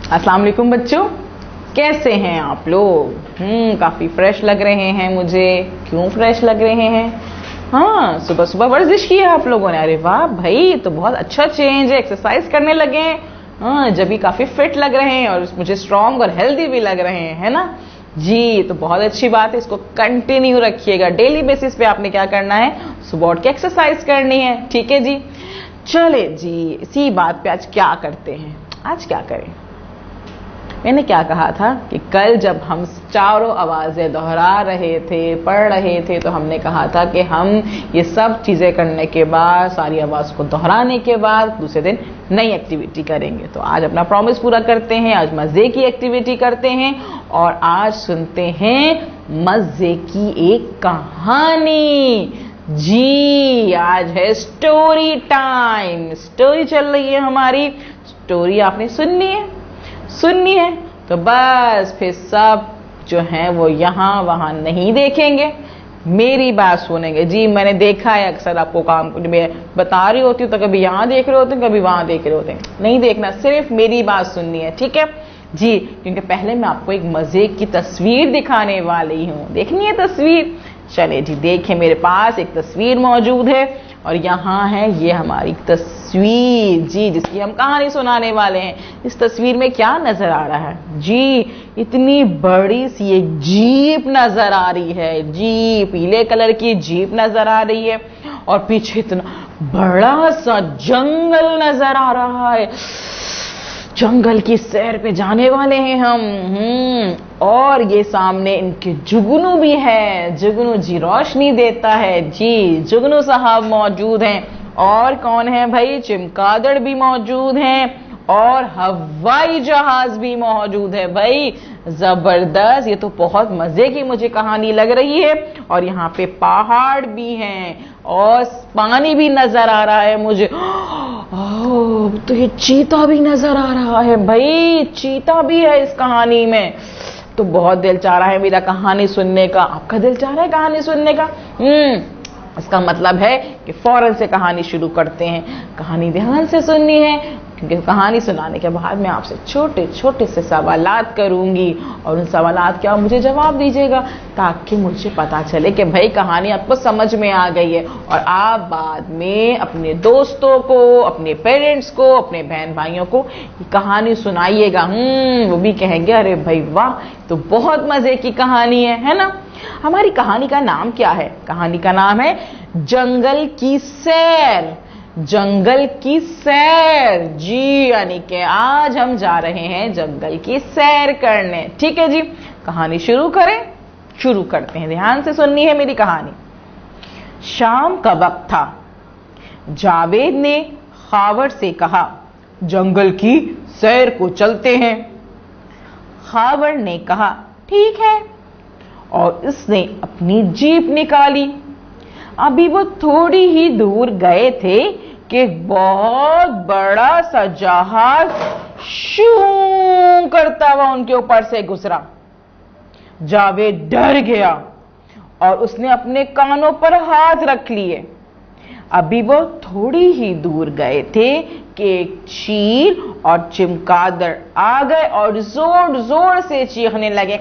अस्सलाम वालेकुम बच्चों, कैसे हैं आप लोग? काफी फ्रेश लग रहे हैं मुझे। क्यों फ्रेश लग रहे हैं? हाँ, सुबह सुबह वर्जिश की है आप लोगों ने। अरे वाह भाई, तो बहुत अच्छा चेंज है। एक्सरसाइज करने लगे हैं। हाँ, जब भी काफी फिट लग रहे हैं और मुझे स्ट्रांग और हेल्दी भी लग रहे हैं, है ना जी? तो बहुत अच्छी बात है, इसको कंटिन्यू रखिएगा। डेली बेसिस पे आपने क्या करना है? सुबह उठ के एक्सरसाइज करनी है। ठीक है जी? चले जी, इसी बात पे आज क्या करते हैं? आज क्या करें? मैंने क्या कहा था कि कल जब हम चारों आवाजें दोहरा रहे थे, पढ़ रहे थे, तो हमने कहा था कि हम ये सब चीजें करने के बाद, सारी आवाज को दोहराने के बाद दूसरे दिन नई एक्टिविटी करेंगे। तो आज अपना प्रॉमिस पूरा करते हैं। आज मजे की एक्टिविटी करते हैं और आज सुनते हैं मजे की एक कहानी। जी, आज है स्टोरी टाइम। स्टोरी चल रही है हमारी। स्टोरी आपने सुननी है तो बस फिर सब जो है वो यहाँ वहां नहीं देखेंगे, मेरी बात सुनेंगे। जी, मैंने देखा है अक्सर आपको काम मैं बता रही होती हूँ तो कभी यहाँ देख रहे होते हैं, कभी वहां देख रहे होते हैं। नहीं देखना, सिर्फ मेरी बात सुननी है। ठीक है जी? क्योंकि पहले मैं आपको एक मजे की तस्वीर दिखाने वाली हूँ। देखनी है तस्वीर? चले जी, देखें, मेरे पास एक तस्वीर मौजूद है और यहाँ है ये हमारी तस्वीर जी, जिसकी हम कहानी सुनाने वाले हैं। इस तस्वीर में क्या नजर आ रहा है जी? इतनी बड़ी सी एक जीप नजर आ रही है। जी, पीले कलर की जीप नजर आ रही है और पीछे इतना बड़ा सा जंगल नजर आ रहा है। जंगल की सैर पे जाने वाले हैं हम। और ये सामने इनके जुगनू भी है। जुगनू जी रोशनी देता है। जी, जुगनू साहब मौजूद हैं। और कौन है भाई? चमगादड़ भी मौजूद हैं और हवाई जहाज भी मौजूद है। भाई जबरदस्त, ये तो बहुत मजे की मुझे कहानी लग रही है। और यहाँ पे पहाड़ भी हैं और पानी भी नजर आ रहा है मुझे। तो ये चीता भी नजर आ रहा है। भाई चीता भी है इस कहानी में। तो बहुत दिल चाह रहा है मेरा कहानी सुनने का। आपका दिल चाह रहा है कहानी सुनने का? इसका मतलब है कि फौरन से कहानी शुरू करते हैं। कहानी ध्यान से सुननी है क्योंकि कहानी सुनाने के बाद मैं आपसे छोटे छोटे से सवालात करूंगी और उन सवालात के आप मुझे जवाब दीजिएगा ताकि मुझे पता चले कि भाई कहानी आपको समझ में आ गई है। और आप बाद में अपने दोस्तों को, अपने पेरेंट्स को, अपने बहन भाइयों को ये कहानी सुनाइएगा। वो भी कहेंगे अरे भाई वाह, तो बहुत मजे की कहानी है ना? हमारी कहानी का नाम क्या है? कहानी का नाम है जंगल की सैर। जंगल की सैर जी, यानी कि आज हम जा रहे हैं जंगल की सैर करने। ठीक है जी, कहानी शुरू करें? शुरू करते हैं। ध्यान से सुननी है मेरी कहानी। शाम का वक्त था। जावेद ने खावर से कहा, जंगल की सैर को चलते हैं। खावर ने कहा, ठीक है, और उसने अपनी जीप निकाली। अभी वो थोड़ी ही दूर गए थे कि बहुत बड़ा सा जहाज शू करता हुआ उनके ऊपर से गुजरा। जावेद डर गया और उसने अपने कानों पर हाथ रख लिए। अभी वो थोड़ी ही दूर गए थे कि एक चील और चमगादड़ आ गए और जोर जोर से चीखने लगे।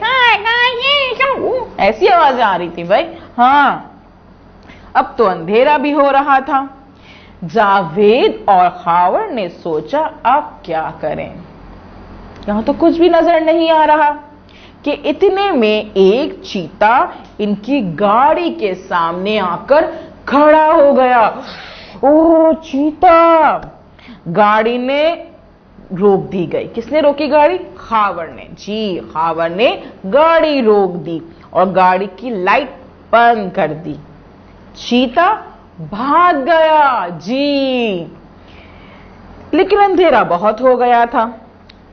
ऐसी आवाजें आ रही थी भाई। हाँ, अब तो अंधेरा भी हो रहा था। जावेद और खावर ने सोचा अब क्या करें? यहां तो कुछ भी नजर नहीं आ रहा कि इतने में एक चीता इनकी गाड़ी के सामने आकर खड़ा हो गया। ओ चीता! गाड़ी ने रोक दी गई। किसने रोकी गाड़ी? खावर ने। जी, खावर ने गाड़ी रोक दी और गाड़ी की लाइट बंद कर दी। चीता भाग गया। जी, लेकिन अंधेरा बहुत हो गया था,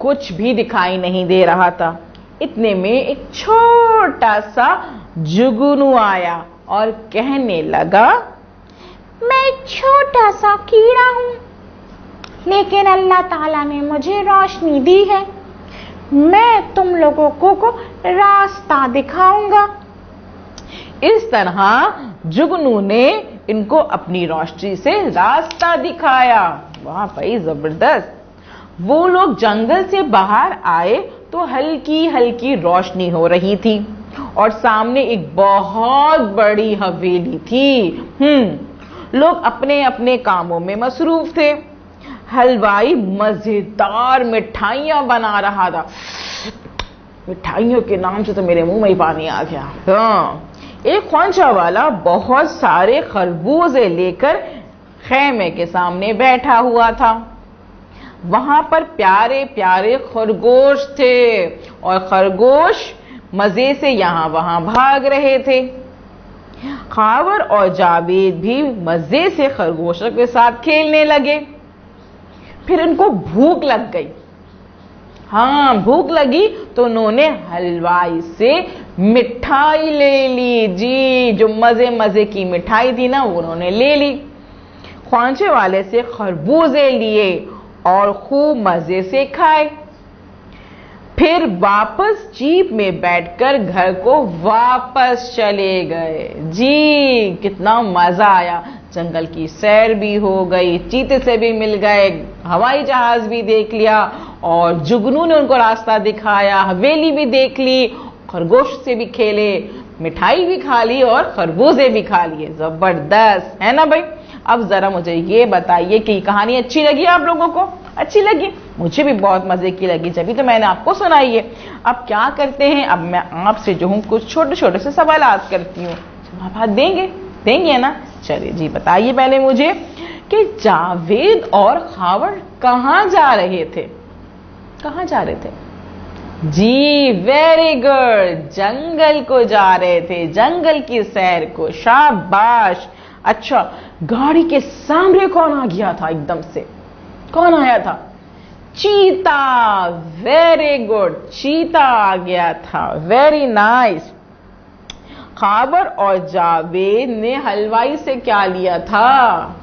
कुछ भी दिखाई नहीं दे रहा था। इतने में एक छोटा सा जुगनू आया और कहने लगा, मैं एक छोटा सा कीड़ा हूं, लेकिन अल्लाह ताला ने मुझे रोशनी दी है। मैं तुम लोगों को रास्ता दिखाऊंगा। इस तरह जुगनू ने इनको अपनी रोशनी से रास्ता दिखाया। वाह भाई जबरदस्त। वो लोग जंगल से बाहर आए तो हल्की हल्की रोशनी हो रही थी और सामने एक बहुत बड़ी हवेली थी। लोग अपने अपने कामों में मसरूफ थे। हलवाई मजेदार मिठाइयां बना रहा था। मिठाइयों के नाम से तो मेरे मुंह में ही पानी आ गया। हाँ, एक ख्वांचा वाला बहुत सारे खरबूजे लेकर खेमे के सामने बैठा हुआ था। वहां पर प्यारे प्यारे खरगोश थे और खरगोश मजे से यहां वहां भाग रहे थे। खावर और जावेद भी मजे से खरगोशों के साथ खेलने लगे। फिर उनको भूख लग गई। हाँ, भूख लगी तो उन्होंने हलवाई से मिठाई ले ली। जी, जो मजे मजे की मिठाई थी ना, वो उन्होंने ले ली। ख्वांचे वाले से खरबूजे लिए और खूब मजे से खाए। फिर वापस जीप में बैठकर घर को वापस चले गए। जी, कितना मजा आया। जंगल की सैर भी हो गई, चीते से भी मिल गए, हवाई जहाज भी देख लिया और जुगनू ने उनको रास्ता दिखाया, हवेली भी देख ली, खरगोश से भी खेले, मिठाई भी खा ली और खरबूजे भी खा लिए। जबरदस्त है ना भाई। अब जरा मुझे ये बताइए कि कहानी अच्छी लगी आप लोगों को? अच्छी लगी? मुझे भी बहुत मजे की लगी, जब तो मैंने आपको सुनाई है। अब क्या करते हैं, अब मैं आपसे जो हूं कुछ छोटे छोटे से सवालात करती हूँ। जवाब देंगे ना? चलिए जी, बताइए पहले मुझे कि जावेद और खावर कहाँ जा रहे थे? कहाँ जा रहे थे? जी, वेरी गुड, जंगल को जा रहे थे, जंगल की सैर को। शाबाश। अच्छा, गाड़ी के सामने कौन आ गया था एकदम से? कौन आया था? चीता। वेरी गुड, चीता आ गया था। Very nice. खाबर और जावेद ने हलवाई से क्या लिया था?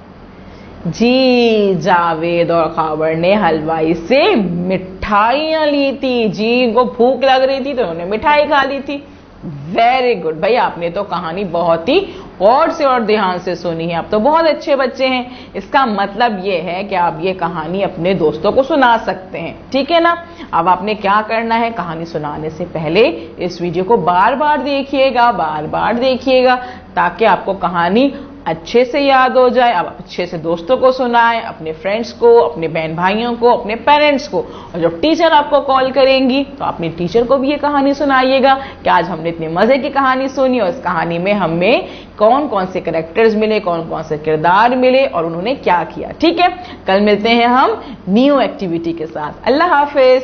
जी, जावेद और खाबर ने हलवाई से मिठाइयां ली थी। जी, इनको भूख लग रही थी तो उन्होंने मिठाई खा ली थी। वेरी गुड भाई, आपने तो कहानी बहुत ही गौर से और ध्यान से सुनी है। आप तो बहुत अच्छे बच्चे हैं। इसका मतलब ये है कि आप ये कहानी अपने दोस्तों को सुना सकते हैं, ठीक है ना? अब आपने क्या करना है, कहानी सुनाने से पहले इस वीडियो को बार बार देखिएगा, ताकि आपको कहानी अच्छे से याद हो जाए। अब अच्छे से दोस्तों को सुनाएं, अपने फ्रेंड्स को, अपने बहन भाइयों को, अपने पेरेंट्स को, और जब टीचर आपको कॉल करेंगी तो अपने टीचर को भी ये कहानी सुनाइएगा कि आज हमने इतनी मजे की कहानी सुनी और इस कहानी में हमें कौन कौन से कैरेक्टर्स मिले, कौन कौन से किरदार मिले और उन्होंने क्या किया। ठीक है, कल मिलते हैं हम न्यू एक्टिविटी के साथ। अल्लाह हाफिज।